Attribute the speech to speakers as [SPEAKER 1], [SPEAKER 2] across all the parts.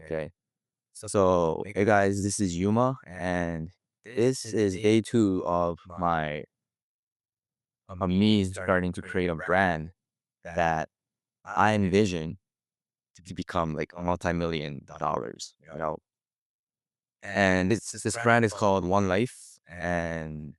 [SPEAKER 1] Okay. So, hey guys, this is Yuma, and this is day two of me starting to create a brand that I envision to become like multi-million dollars, And this brand is called One Life, and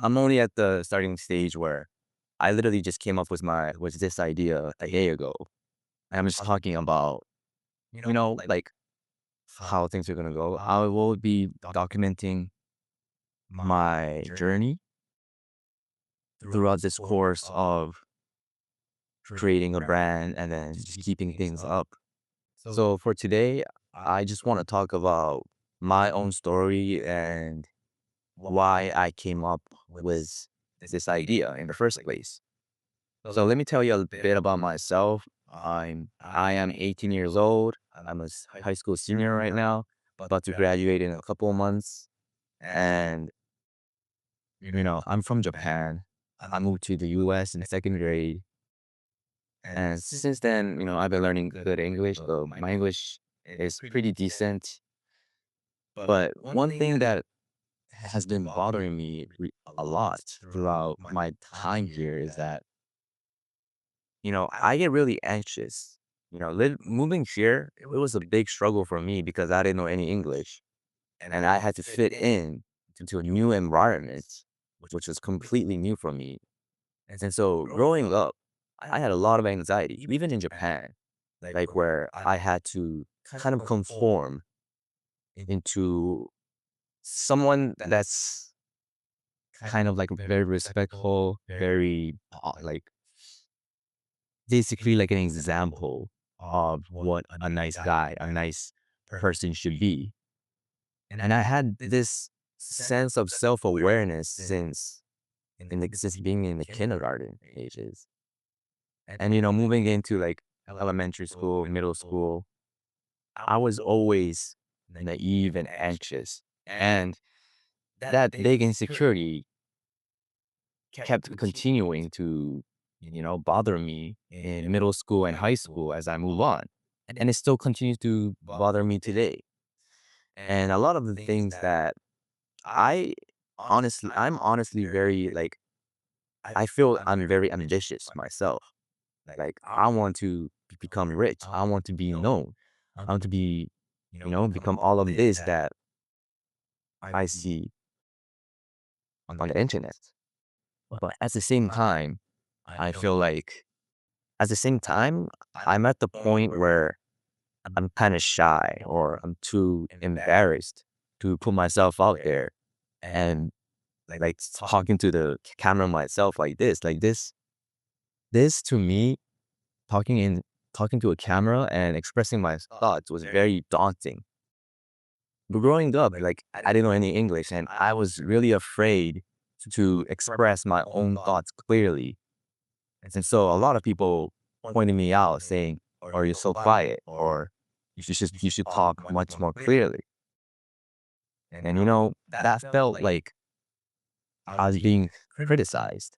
[SPEAKER 1] I'm only at the starting stage where I literally just came up with this idea a day ago. And I'm just talking about, like how things are gonna go. I will be documenting my journey throughout this course of creating a brand and then just keeping things up. So for today, I just want to talk about my own story and why I came up with this idea in the first place. So let me tell you a bit about myself. I am 18 years old. I'm a high school senior right now, about to graduate in a couple of months. And I'm from Japan. I moved to the US in second grade. And since then, I've been learning good English. So my English is pretty decent. But one thing that has been bothering me a lot throughout my time here is that, I get really anxious. Moving here, it was a big struggle for me because I didn't know any English and I had to fit in into a new environment, which was completely new for me. And so growing up, I had a lot of anxiety, even in Japan, like where I had to kind of conform into someone that's kind of like very respectful, very like basically like an example of what a nice guy, a nice person should be. And I had this sense of self-awareness since being in the kindergarten ages. And moving into like elementary school, middle school, I was always naive and anxious. And that big insecurity kept continuing to, bother me in middle school and high school as I move on. And it still continues to bother me today. And a lot of the things that I I'm honestly very like, I feel I'm very ambitious myself. Like, I want to become rich. I want to be known. I want to be, become all of this that I see on the internet. But at the same time, I feel like at the same time, I'm at the point where I'm kind of shy or I'm too embarrassed to put myself out there and like talking to the camera myself like this. This to me, talking in talking to a camera and expressing my thoughts was very daunting. But growing up, like I didn't know any English and I was really afraid to express my own thoughts clearly. And so a lot of people pointed me out saying, "Oh, you're so quiet," or you should talk much more clearly. And that felt like I was being criticized.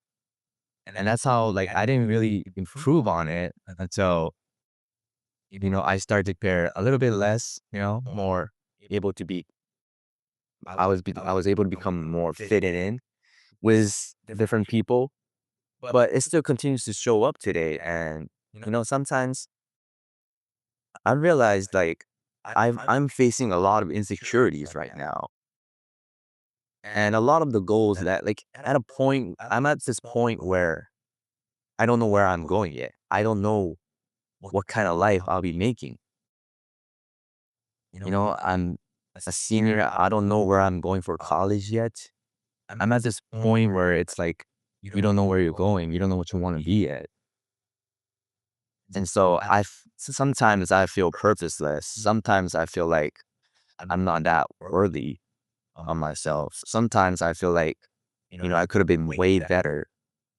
[SPEAKER 1] And that's how like I didn't really improve on it until, I started to care a little bit less, more able to be I was able to become more fitted in with different people. But it still continues to show up today. And sometimes I realized like I'm facing a lot of insecurities right now. And a lot of the goals that like I'm at this point where I don't know where I'm going yet. I don't know what kind of life I'll be making. I'm a senior. I don't know where I'm going for college yet. I'm at this point where it's like you don't know where you're going. You don't know what you want to be at. And so sometimes I feel purposeless. Sometimes I feel like I'm not that worthy of myself. Sometimes I feel like, I could have been way better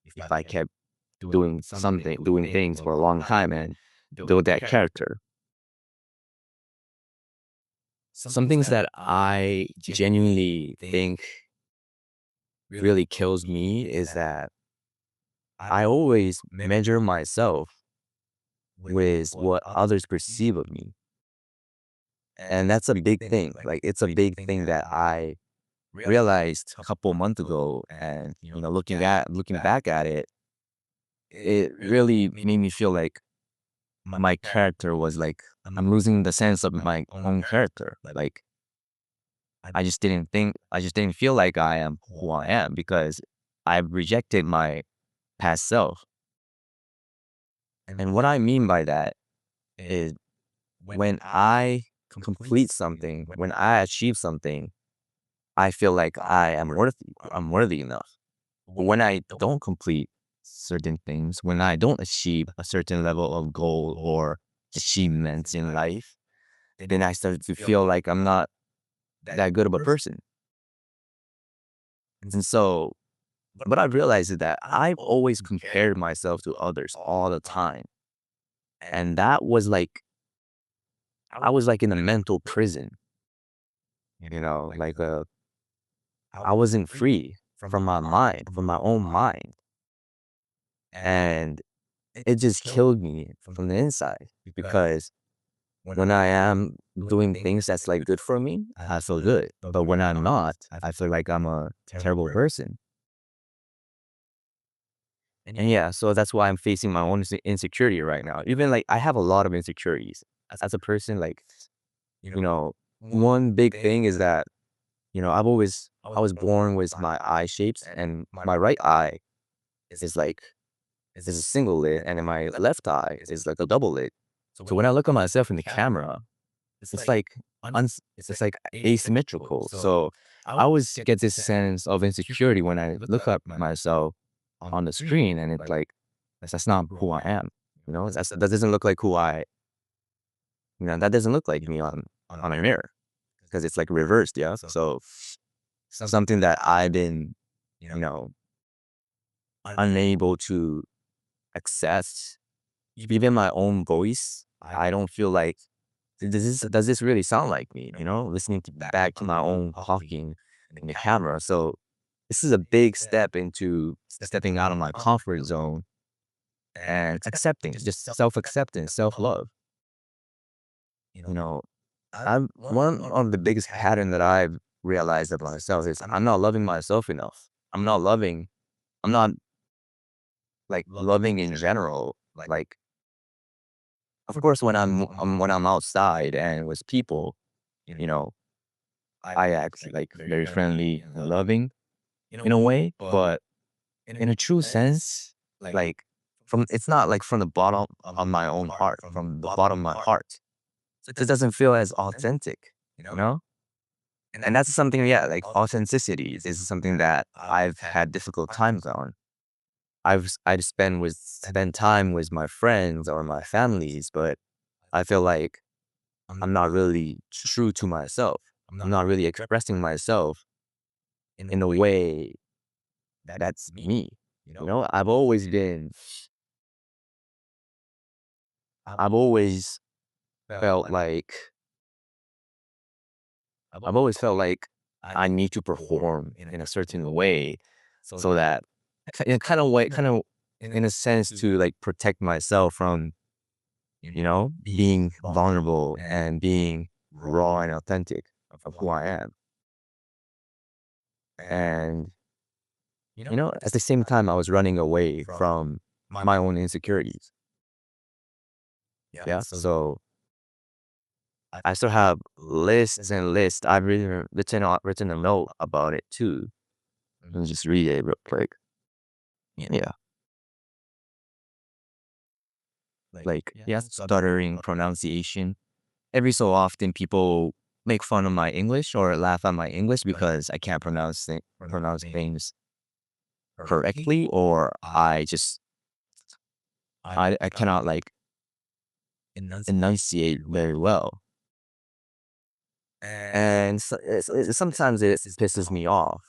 [SPEAKER 1] if I kept doing things for a long time and build that character. Some things that I genuinely think really kills me is that I always measure myself with what others perceive of me. And that's a big thing. Like, it's a big thing that I realized a couple months ago. And, looking back at it, it really made me feel like my character was like, I'm losing the sense of my own character. Like, I just didn't feel like I am who I am because I've rejected my past self. And what I mean by that is when I complete something, when I achieve something, I feel like I'm worthy enough. But when I don't complete certain things, when I don't achieve a certain level of goal or achievements in life, then I start to feel like I'm not that good of a person. And so, what I realized is that I've always compared myself to others all the time. And that was like, I was like in a mental prison, like I wasn't free from my mind, from my own mind. And it just killed me from the inside because when I am doing things that's like good for me, I feel good. But when I'm not, I feel like I'm a terrible person. And yeah, so that's why I'm facing my own insecurity right now. Even like I have a lot of insecurities as a person. Like, one big thing is that, I was born with my eye shapes and my right eye is like, is a single lid and in my left eye is like a double lid. So when I look at myself in the camera, it's like it's like asymmetrical. So I always get this sense of insecurity when I look at myself on the screen, and it's like that's not who I am. That doesn't look like who I. That doesn't look like me on a mirror because it's like reversed. Yeah. So something that I've been, you know, unable to access, even my own voice. I don't feel like does this really sound like me? Listening back to my own talking in the camera. So this is a big step into stepping out of my comfort zone and accepting, just self-acceptance, self-love. You know, I'm one of the biggest pattern that I've realized about myself is I'm not loving myself enough. I'm not like loving in general. Like, of course, when I'm outside and with people, you know, I act like very friendly and loving in a way, but in a true sense, like it's not like from the bottom of my own heart, from the bottom of my heart. It doesn't feel as authentic, you know? And that's something, yeah, like authenticity is something that I've had difficult times on. I've spend time with my friends or my families, but I feel like I'm not really true to myself. I'm not really expressing myself in a way that's me. I've always felt like, I've always felt like I need to perform in a certain way so that, kind of in a sense to like protect myself from, being vulnerable and being raw and authentic of who I am. And, at the same time, I was running away from my own insecurities. Yeah. So I still have lists and lists. I've written a note about it too. Let me just read it real quick. Yeah. Like, yeah, stuttering pronunciation. Every so often, people make fun of my English or laugh at my English because I can't pronounce things correctly, or I cannot like enunciate very well. And so, sometimes it pisses me off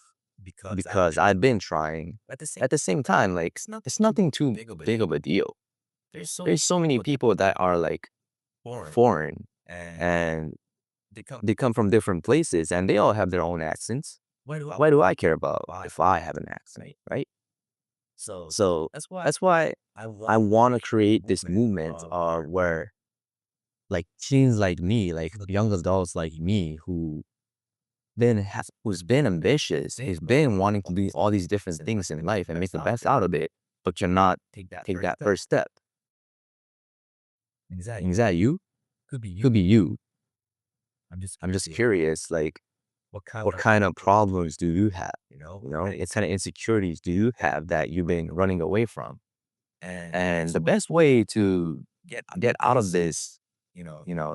[SPEAKER 1] because I've been trying. At the same time, like it's nothing too big of a deal. There's so many people that are like foreign and they come from different places and they all have their own accents. Why do I care about if I have an accent, right? So that's why I want to create this movement where like teens like me, like young adults like me who's been ambitious, who's been wanting to do all these different things in life and make the best out of it, but cannot take that first step. Is that you? Could be you. I'm just curious, like, what kind of problems do you have? What kind of insecurities do you have that you've been running away from? And the best way to get out of this,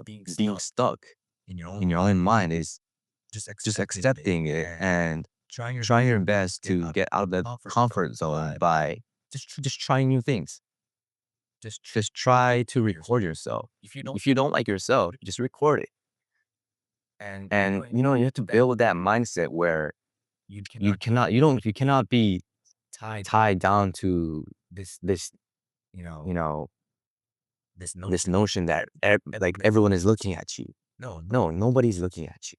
[SPEAKER 1] being stuck in your own mind is just accepting it and trying your best to get out of the comfort zone by just trying new things. Just try to record yourself. If you don't like yourself, just record it. And you have to build that mindset where you cannot be tied down to this you know this notion that like everyone is looking at you. No, nobody's looking at you.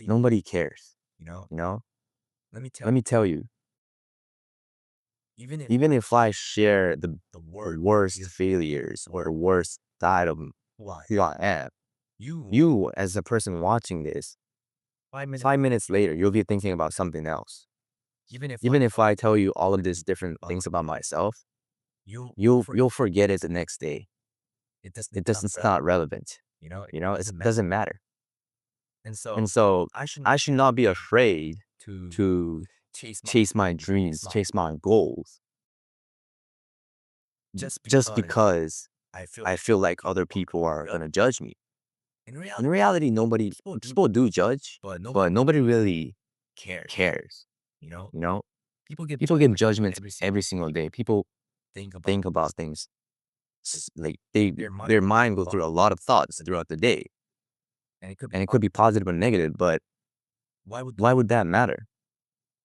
[SPEAKER 1] Nobody cares. You know, let me tell you, even if I share the worst failures or the worst side of who I am, you as a person watching this, 5 minutes later, you'll be thinking about something else. Even if I tell you all of these different things about myself, you'll forget it the next day. It's not relevant. It doesn't matter. And so I should not be afraid to chase my dreams, chase my goals, just because I feel like other people are gonna judge me. In reality, people do judge, but nobody really cares. You know, people give judgments every single day. People think about things like their mind goes through a lot of thoughts throughout the day, and it could be positive or negative. But why would that matter?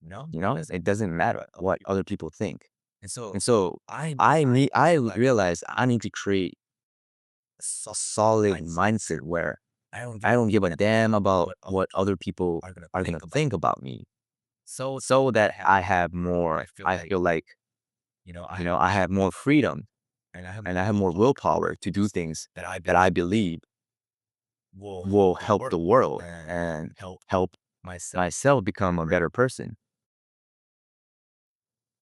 [SPEAKER 1] It doesn't matter what other people think. And so I realized I need to create a solid mindset where I don't give a damn about what other people are gonna think about me. So that I have more, I feel like, I have more freedom and I have more willpower to do things that I believe will help the world and help myself become a better person.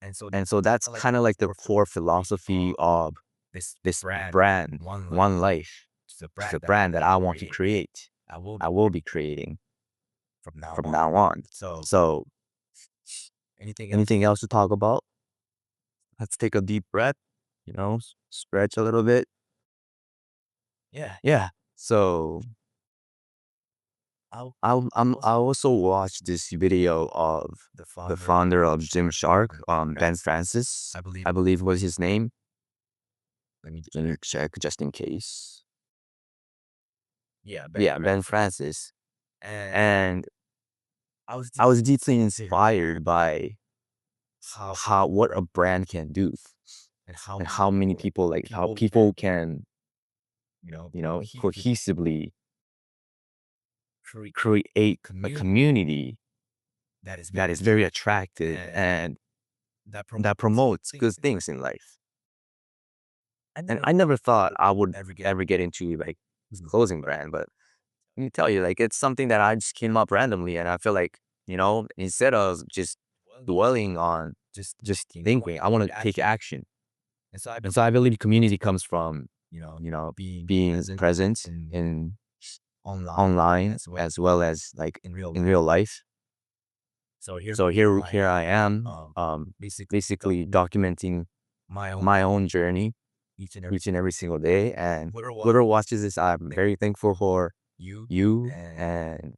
[SPEAKER 1] And so that's kind of like the core philosophy of this brand, One Life. It's a brand that I want to create. I will be creating from now on. So, anything else to talk about? Let's take a deep breath, stretch a little bit. Yeah. So, I also watched this video of the founder of Gymshark, Ben Francis, I believe was his name. Let me check just in case. Yeah, Ben Francis. And I was deeply inspired by how what a brand can do and how many people like how people can cohesively create a community that is very attractive and that promotes good things in life. And I never thought I would ever get into like clothing brand, but let me tell you, like it's something that I just came up randomly, and I feel like instead of just dwelling on just thinking, I want to take action. And so I believe community comes from being present in online as well as like in real life. So here I am, basically documenting my own journey each and every single day. And whoever watches this, I'm very thankful for you, and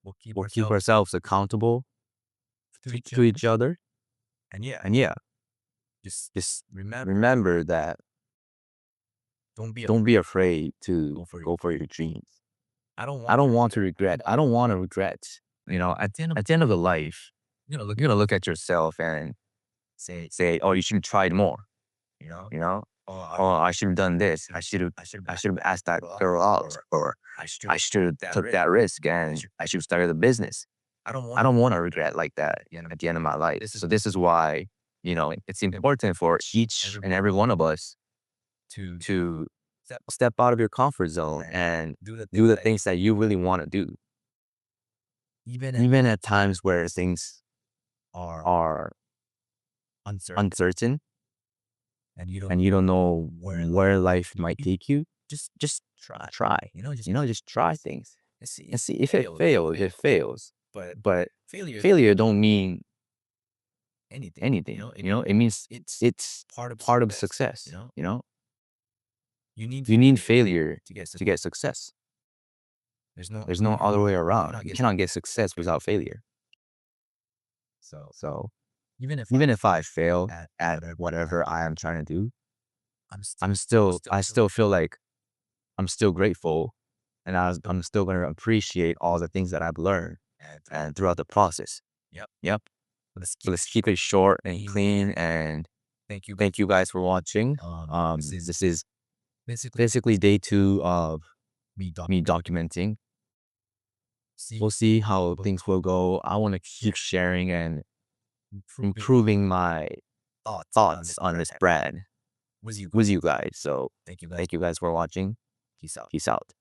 [SPEAKER 1] we'll keep ourselves accountable to each other. And yeah, just remember that don't be afraid to go for your dreams. I don't want to regret. I don't want to regret. At the end of the life, you're gonna look at yourself and say, "Oh, you should have tried more." You know, "Oh, I should have done this. I should have asked that girl out, or I should have took that risk, and I should have started a business." I don't want to regret like that at the end of my life. So this is why it's important for each and every one of us to step out of your comfort zone and do the things that you really want to do. Even at times where things are uncertain and you don't know where life might take you, just try. Just try things and see if it fails, it fails. But failure don't mean anything. It means it's part of success. You need failure to get success. There's no other way around. You cannot get success without failure. So even if I fail at whatever I am trying to do, I still feel like I'm still grateful, and I'm still going to appreciate all the things that I've learned and throughout the process. Yep. So let's keep it short and clean. And thank you guys for watching. This is basically day 2 of me documenting. We'll see how things will go. I want to keep sharing and improving my thoughts on this brand with you guys. So thank you guys for watching. Peace out.